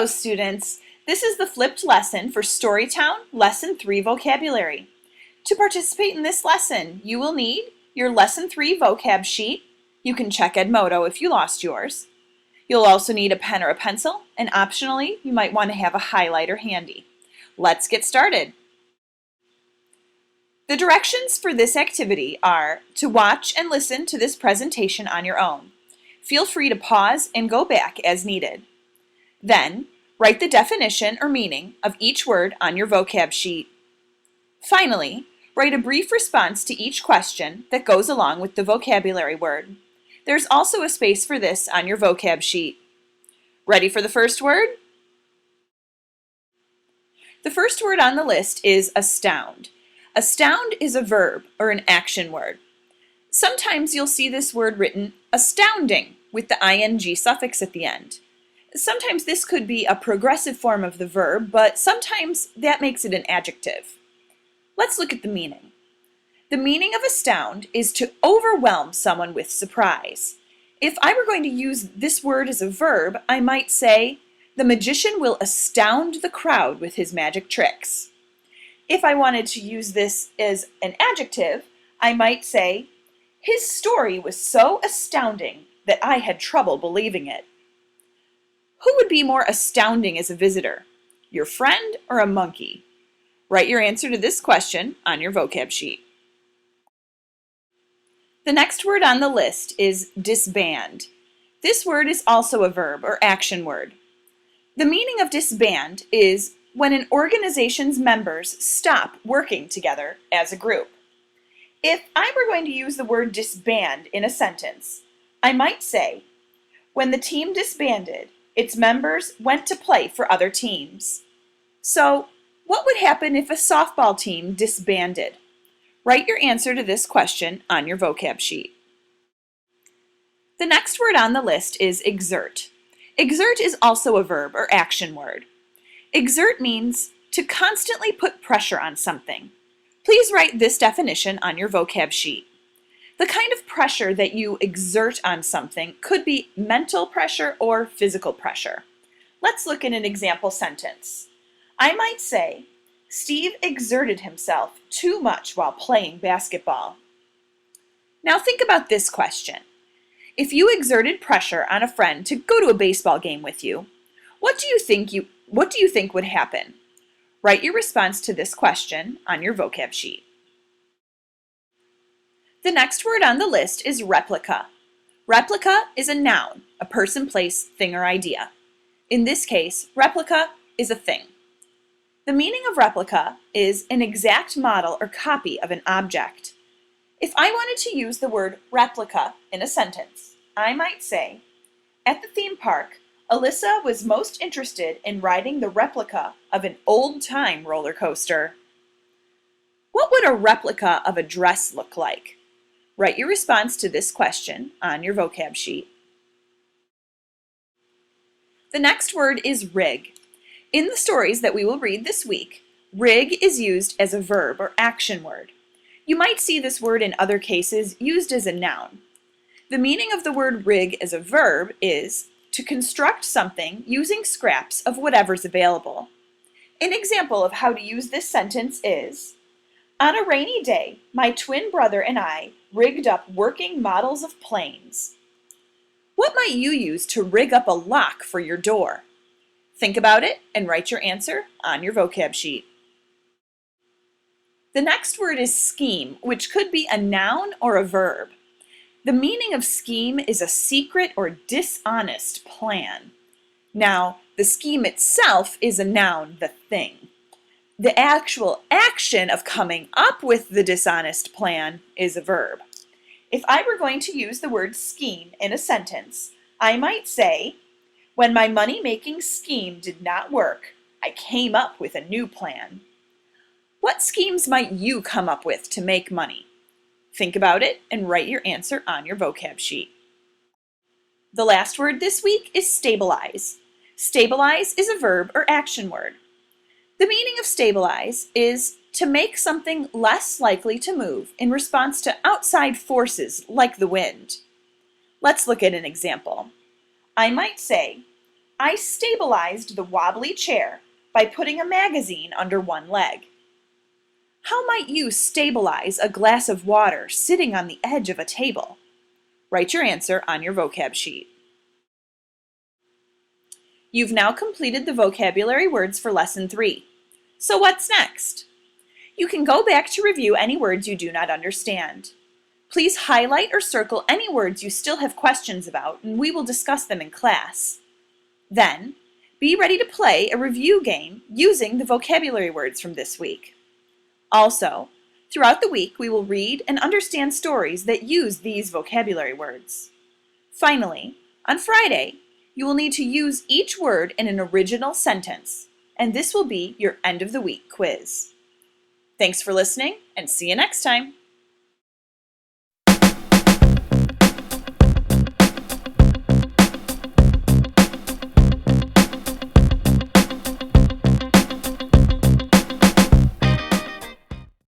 Hello, students. This is the flipped lesson for Storytown Lesson 3 vocabulary. To participate in this lesson, you will need your Lesson 3 vocab sheet. You can check Edmodo if you lost yours. You'll also need a pen or a pencil, and optionally, you might want to have a highlighter handy. Let's get started. The directions for this activity are to watch and listen to this presentation on your own. Feel free to pause and go back as needed. Then, write the definition or meaning of each word on your vocab sheet. Finally, write a brief response to each question that goes along with the vocabulary word. There's also a space for this on your vocab sheet. Ready for the first word? The first word on the list is astound. Astound is a verb or an action word. Sometimes you'll see this word written astounding with the ing suffix at the end. Sometimes this could be a progressive form of the verb, but sometimes that makes it an adjective. Let's look at the meaning. The meaning of astound is to overwhelm someone with surprise. If I were going to use this word as a verb, I might say, the magician will astound the crowd with his magic tricks. If I wanted to use this as an adjective, I might say, his story was so astounding that I had trouble believing it. Who would be more astounding as a visitor? Your friend or a monkey? Write your answer to this question on your vocab sheet. The next word on the list is disband. This word is also a verb or action word. The meaning of disband is when an organization's members stop working together as a group. If I were going to use the word disband in a sentence, I might say, when the team disbanded, its members went to play for other teams. So, what would happen if a softball team disbanded? Write your answer to this question on your vocab sheet. The next word on the list is exert. Exert is also a verb or action word. Exert means to constantly put pressure on something. Please write this definition on your vocab sheet. The kind of pressure that you exert on something could be mental pressure or physical pressure. Let's look at an example sentence. I might say, Steve exerted himself too much while playing basketball. Now think about this question. If you exerted pressure on a friend to go to a baseball game with you, what do you think would happen? Write your response to this question on your vocab sheet. The next word on the list is replica. Replica is a noun, a person, place, thing, or idea. In this case, replica is a thing. The meaning of replica is an exact model or copy of an object. If I wanted to use the word replica in a sentence, I might say, at the theme park, Alyssa was most interested in riding the replica of an old-time roller coaster. What would a replica of a dress look like? Write your response to this question on your vocab sheet. The next word is rig. In the stories that we will read this week, rig is used as a verb or action word. You might see this word in other cases used as a noun. The meaning of the word rig as a verb is to construct something using scraps of whatever's available. An example of how to use this sentence is, on a rainy day, my twin brother and I rigged up working models of planes. What might you use to rig up a lock for your door? Think about it and write your answer on your vocab sheet. The next word is scheme, which could be a noun or a verb. The meaning of scheme is a secret or dishonest plan. Now, the scheme itself is a noun, the thing. The actual action of coming up with the dishonest plan is a verb. If I were going to use the word scheme in a sentence, I might say, when my money-making scheme did not work, I came up with a new plan. What schemes might you come up with to make money? Think about it and write your answer on your vocab sheet. The last word this week is stabilize. Stabilize is a verb or action word. The meaning of stabilize is to make something less likely to move in response to outside forces like the wind. Let's look at an example. I might say, I stabilized the wobbly chair by putting a magazine under one leg. How might you stabilize a glass of water sitting on the edge of a table? Write your answer on your vocab sheet. You've now completed the vocabulary words for Lesson 3. So what's next? You can go back to review any words you do not understand. Please highlight or circle any words you still have questions about, and we will discuss them in class. Then, be ready to play a review game using the vocabulary words from this week. Also, throughout the week, we will read and understand stories that use these vocabulary words. Finally, on Friday, you will need to use each word in an original sentence, and this will be your end of the week quiz. Thanks for listening, and see you next time.